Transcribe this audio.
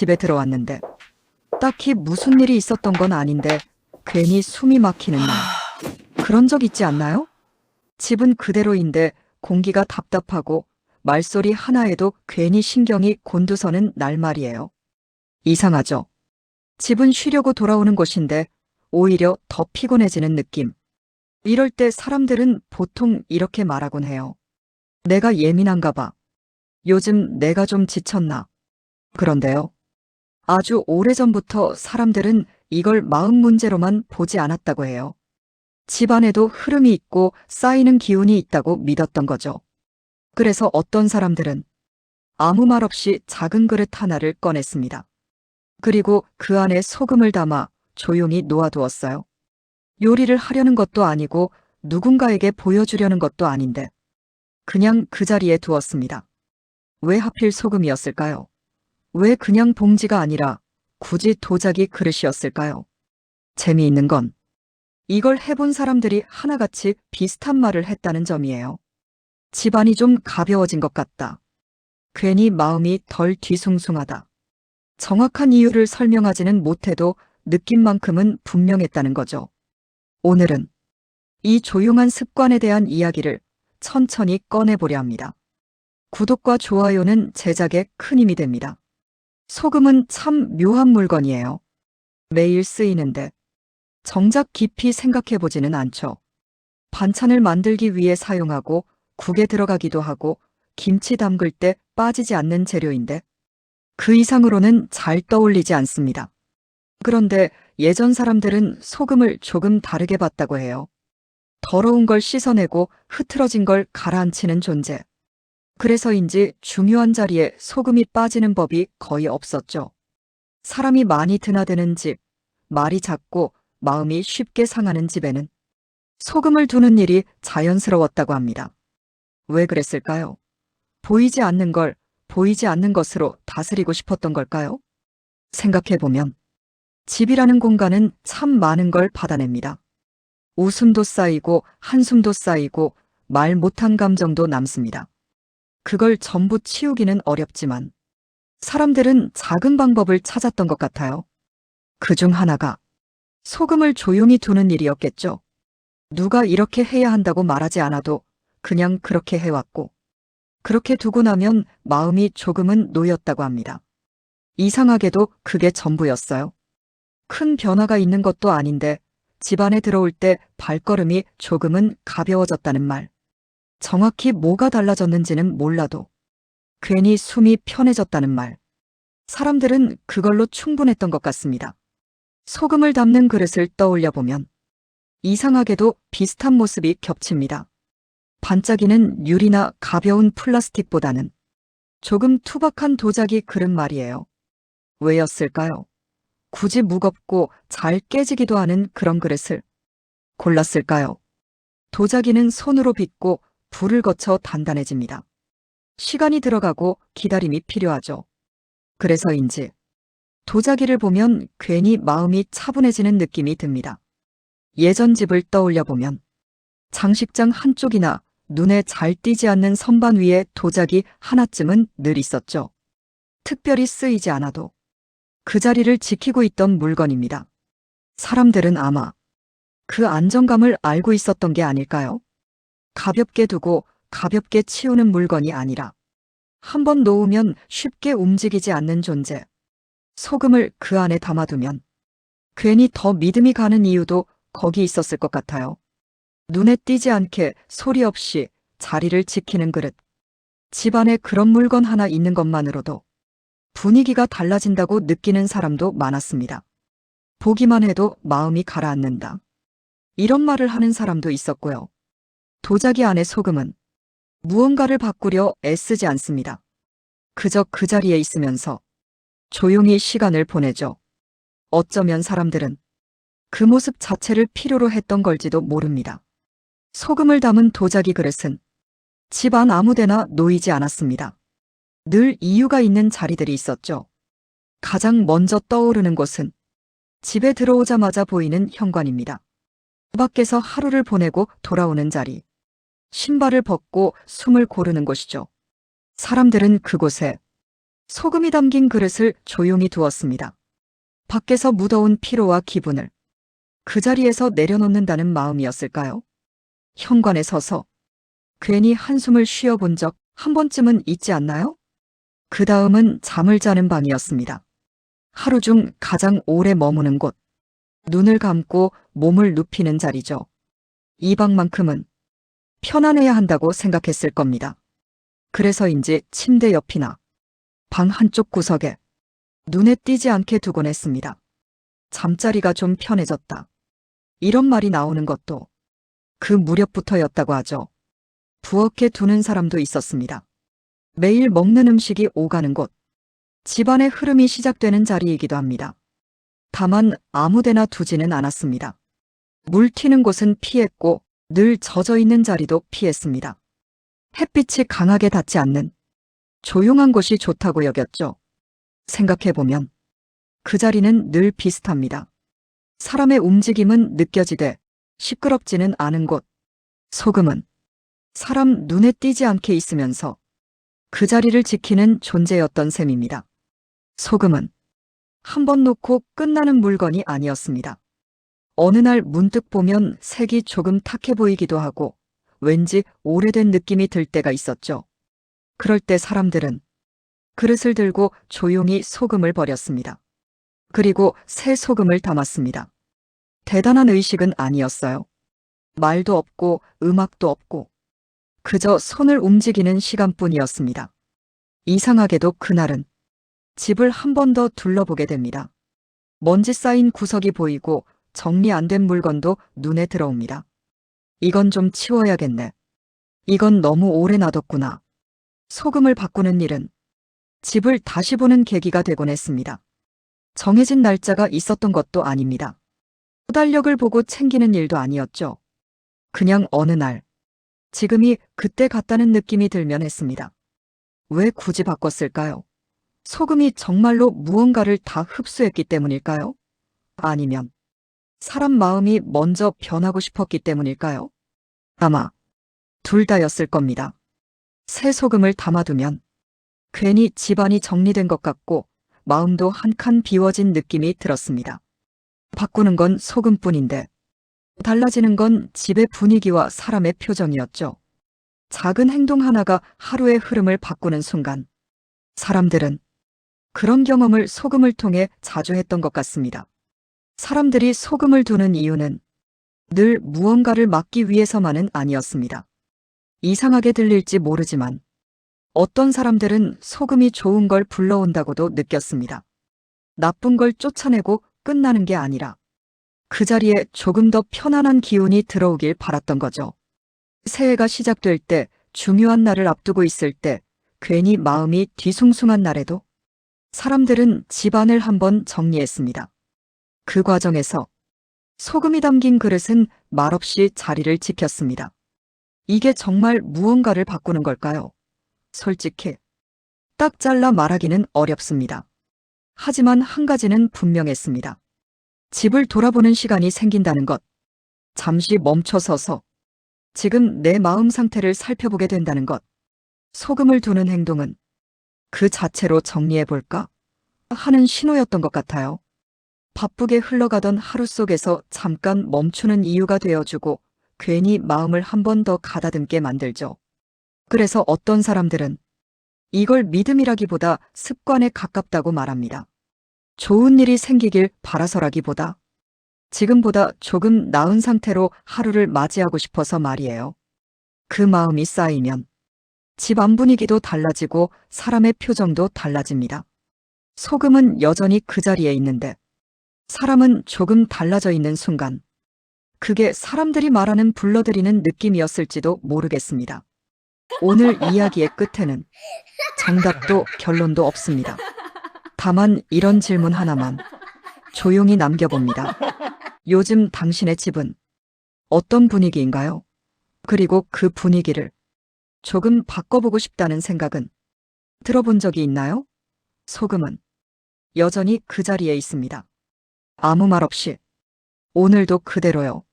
집에 들어왔는데 딱히 무슨 일이 있었던 건 아닌데 괜히 숨이 막히는 날. 그런 적 있지 않나요? 집은 그대로인데 공기가 답답하고 말소리 하나에도 괜히 신경이 곤두서는 날 말이에요. 이상하죠? 집은 쉬려고 돌아오는 곳인데 오히려 더 피곤해지는 느낌. 이럴 때 사람들은 보통 이렇게 말하곤 해요. 내가 예민한가 봐. 요즘 내가 좀 지쳤나. 그런데요. 아주 오래전부터 사람들은 이걸 마음 문제로만 보지 않았다고 해요. 집안에도 흐름이 있고 쌓이는 기운이 있다고 믿었던 거죠. 그래서 어떤 사람들은 아무 말 없이 작은 그릇 하나를 꺼냈습니다. 그리고 그 안에 소금을 담아 조용히 놓아두었어요. 요리를 하려는 것도 아니고 누군가에게 보여주려는 것도 아닌데 그냥 그 자리에 두었습니다. 왜 하필 소금이었을까요? 왜 그냥 봉지가 아니라 굳이 도자기 그릇이었을까요? 재미있는 건 이걸 해본 사람들이 하나같이 비슷한 말을 했다는 점이에요. 집안이 좀 가벼워진 것 같다. 괜히 마음이 덜 뒤숭숭하다. 정확한 이유를 설명하지는 못해도 느낌만큼은 분명했다는 거죠. 오늘은 이 조용한 습관에 대한 이야기를 천천히 꺼내보려 합니다. 구독과 좋아요는 제작에 큰 힘이 됩니다. 소금은 참 묘한 물건이에요. 매일 쓰이는데 정작 깊이 생각해보지는 않죠. 반찬을 만들기 위해 사용하고 국에 들어가기도 하고 김치 담글 때 빠지지 않는 재료인데 그 이상으로는 잘 떠올리지 않습니다. 그런데 예전 사람들은 소금을 조금 다르게 봤다고 해요. 더러운 걸 씻어내고 흐트러진 걸 가라앉히는 존재. 그래서인지 중요한 자리에 소금이 빠지는 법이 거의 없었죠. 사람이 많이 드나드는 집, 말이 작고 마음이 쉽게 상하는 집에는 소금을 두는 일이 자연스러웠다고 합니다. 왜 그랬을까요? 보이지 않는 걸 보이지 않는 것으로 다스리고 싶었던 걸까요? 생각해보면 집이라는 공간은 참 많은 걸 받아냅니다. 웃음도 쌓이고 한숨도 쌓이고 말 못한 감정도 남습니다. 그걸 전부 치우기는 어렵지만 사람들은 작은 방법을 찾았던 것 같아요. 그중 하나가 소금을 조용히 두는 일이었겠죠. 누가 이렇게 해야 한다고 말하지 않아도 그냥 그렇게 해왔고 그렇게 두고 나면 마음이 조금은 놓였다고 합니다. 이상하게도 그게 전부였어요. 큰 변화가 있는 것도 아닌데 집안에 들어올 때 발걸음이 조금은 가벼워졌다는 말. 정확히 뭐가 달라졌는지는 몰라도 괜히 숨이 편해졌다는 말. 사람들은 그걸로 충분했던 것 같습니다. 소금을 담는 그릇을 떠올려 보면 이상하게도 비슷한 모습이 겹칩니다. 반짝이는 유리나 가벼운 플라스틱보다는 조금 투박한 도자기 그릇 말이에요. 왜였을까요? 굳이 무겁고 잘 깨지기도 하는 그런 그릇을 골랐을까요? 도자기는 손으로 빚고 불을 거쳐 단단해집니다. 시간이 들어가고 기다림이 필요하죠. 그래서인지 도자기를 보면 괜히 마음이 차분해지는 느낌이 듭니다. 예전 집을 떠올려 보면 장식장 한쪽이나 눈에 잘 띄지 않는 선반 위에 도자기 하나쯤은 늘 있었죠. 특별히 쓰이지 않아도 그 자리를 지키고 있던 물건입니다. 사람들은 아마 그 안정감을 알고 있었던 게 아닐까요? 가볍게 두고 가볍게 치우는 물건이 아니라 한번 놓으면 쉽게 움직이지 않는 존재. 소금을 그 안에 담아두면 괜히 더 믿음이 가는 이유도 거기 있었을 것 같아요. 눈에 띄지 않게 소리 없이 자리를 지키는 그릇. 집안에 그런 물건 하나 있는 것만으로도 분위기가 달라진다고 느끼는 사람도 많았습니다. 보기만 해도 마음이 가라앉는다. 이런 말을 하는 사람도 있었고요. 도자기 안의 소금은 무언가를 바꾸려 애쓰지 않습니다. 그저 그 자리에 있으면서 조용히 시간을 보내죠. 어쩌면 사람들은 그 모습 자체를 필요로 했던 걸지도 모릅니다. 소금을 담은 도자기 그릇은 집안 아무데나 놓이지 않았습니다. 늘 이유가 있는 자리들이 있었죠. 가장 먼저 떠오르는 곳은 집에 들어오자마자 보이는 현관입니다. 밖에서 하루를 보내고 돌아오는 자리. 신발을 벗고 숨을 고르는 곳이죠. 사람들은 그곳에 소금이 담긴 그릇을 조용히 두었습니다. 밖에서 묻어온 피로와 기분을 그 자리에서 내려놓는다는 마음이었을까요? 현관에 서서 괜히 한숨을 쉬어본 적 한 번쯤은 있지 않나요? 그 다음은 잠을 자는 방이었습니다. 하루 중 가장 오래 머무는 곳. 눈을 감고 몸을 눕히는 자리죠. 이 방만큼은 편안해야 한다고 생각했을 겁니다. 그래서인지 침대 옆이나 방 한쪽 구석에 눈에 띄지 않게 두곤 했습니다. 잠자리가 좀 편해졌다. 이런 말이 나오는 것도 그 무렵부터였다고 하죠. 부엌에 두는 사람도 있었습니다. 매일 먹는 음식이 오가는 곳, 집안의 흐름이 시작되는 자리이기도 합니다. 다만 아무데나 두지는 않았습니다. 물 튀는 곳은 피했고 늘 젖어 있는 자리도 피했습니다. 햇빛이 강하게 닿지 않는 조용한 곳이 좋다고 여겼죠. 생각해보면 그 자리는 늘 비슷합니다. 사람의 움직임은 느껴지되 시끄럽지는 않은 곳. 소금은 사람 눈에 띄지 않게 있으면서 그 자리를 지키는 존재였던 셈입니다. 소금은 한 번 놓고 끝나는 물건이 아니었습니다. 어느 날 문득 보면 색이 조금 탁해 보이기도 하고 왠지 오래된 느낌이 들 때가 있었죠. 그럴 때 사람들은 그릇을 들고 조용히 소금을 버렸습니다. 그리고 새 소금을 담았습니다. 대단한 의식은 아니었어요. 말도 없고 음악도 없고 그저 손을 움직이는 시간뿐이었습니다. 이상하게도 그날은 집을 한 번 더 둘러보게 됩니다. 먼지 쌓인 구석이 보이고 정리 안 된 물건도 눈에 들어옵니다. 이건 좀 치워야겠네. 이건 너무 오래 놔뒀구나. 소금을 바꾸는 일은 집을 다시 보는 계기가 되곤 했습니다. 정해진 날짜가 있었던 것도 아닙니다. 달력을 보고 챙기는 일도 아니었죠. 그냥 어느 날 지금이 그때 같다는 느낌이 들면 했습니다. 왜 굳이 바꿨을까요? 소금이 정말로 무언가를 다 흡수했기 때문일까요? 아니면 사람 마음이 먼저 변하고 싶었기 때문일까요? 아마 둘 다였을 겁니다. 새 소금을 담아두면 괜히 집안이 정리된 것 같고 마음도 한 칸 비워진 느낌이 들었습니다. 바꾸는 건 소금뿐인데 달라지는 건 집의 분위기와 사람의 표정이었죠. 작은 행동 하나가 하루의 흐름을 바꾸는 순간 사람들은 그런 경험을 소금을 통해 자주 했던 것 같습니다. 사람들이 소금을 두는 이유는 늘 무언가를 막기 위해서만은 아니었습니다. 이상하게 들릴지 모르지만 어떤 사람들은 소금이 좋은 걸 불러온다고도 느꼈습니다. 나쁜 걸 쫓아내고 끝나는 게 아니라 그 자리에 조금 더 편안한 기운이 들어오길 바랐던 거죠. 새해가 시작될 때, 중요한 날을 앞두고 있을 때, 괜히 마음이 뒤숭숭한 날에도 사람들은 집안을 한번 정리했습니다. 그 과정에서 소금이 담긴 그릇은 말없이 자리를 지켰습니다. 이게 정말 무언가를 바꾸는 걸까요? 솔직히 딱 잘라 말하기는 어렵습니다. 하지만 한 가지는 분명했습니다. 집을 돌아보는 시간이 생긴다는 것, 잠시 멈춰서서 지금 내 마음 상태를 살펴보게 된다는 것, 소금을 두는 행동은 그 자체로 정리해볼까 하는 신호였던 것 같아요. 바쁘게 흘러가던 하루 속에서 잠깐 멈추는 이유가 되어주고 괜히 마음을 한 번 더 가다듬게 만들죠. 그래서 어떤 사람들은 이걸 믿음이라기보다 습관에 가깝다고 말합니다. 좋은 일이 생기길 바라서라기보다 지금보다 조금 나은 상태로 하루를 맞이하고 싶어서 말이에요. 그 마음이 쌓이면 집 안 분위기도 달라지고 사람의 표정도 달라집니다. 소금은 여전히 그 자리에 있는데 사람은 조금 달라져 있는 순간 그게 사람들이 말하는 불러들이는 느낌이었을지도 모르겠습니다. 오늘 이야기의 끝에는 정답도 결론도 없습니다. 다만 이런 질문 하나만 조용히 남겨봅니다. 요즘 당신의 집은 어떤 분위기인가요? 그리고 그 분위기를 조금 바꿔보고 싶다는 생각은 들어본 적이 있나요? 소금은 여전히 그 자리에 있습니다. 아무 말 없이 오늘도 그대로요.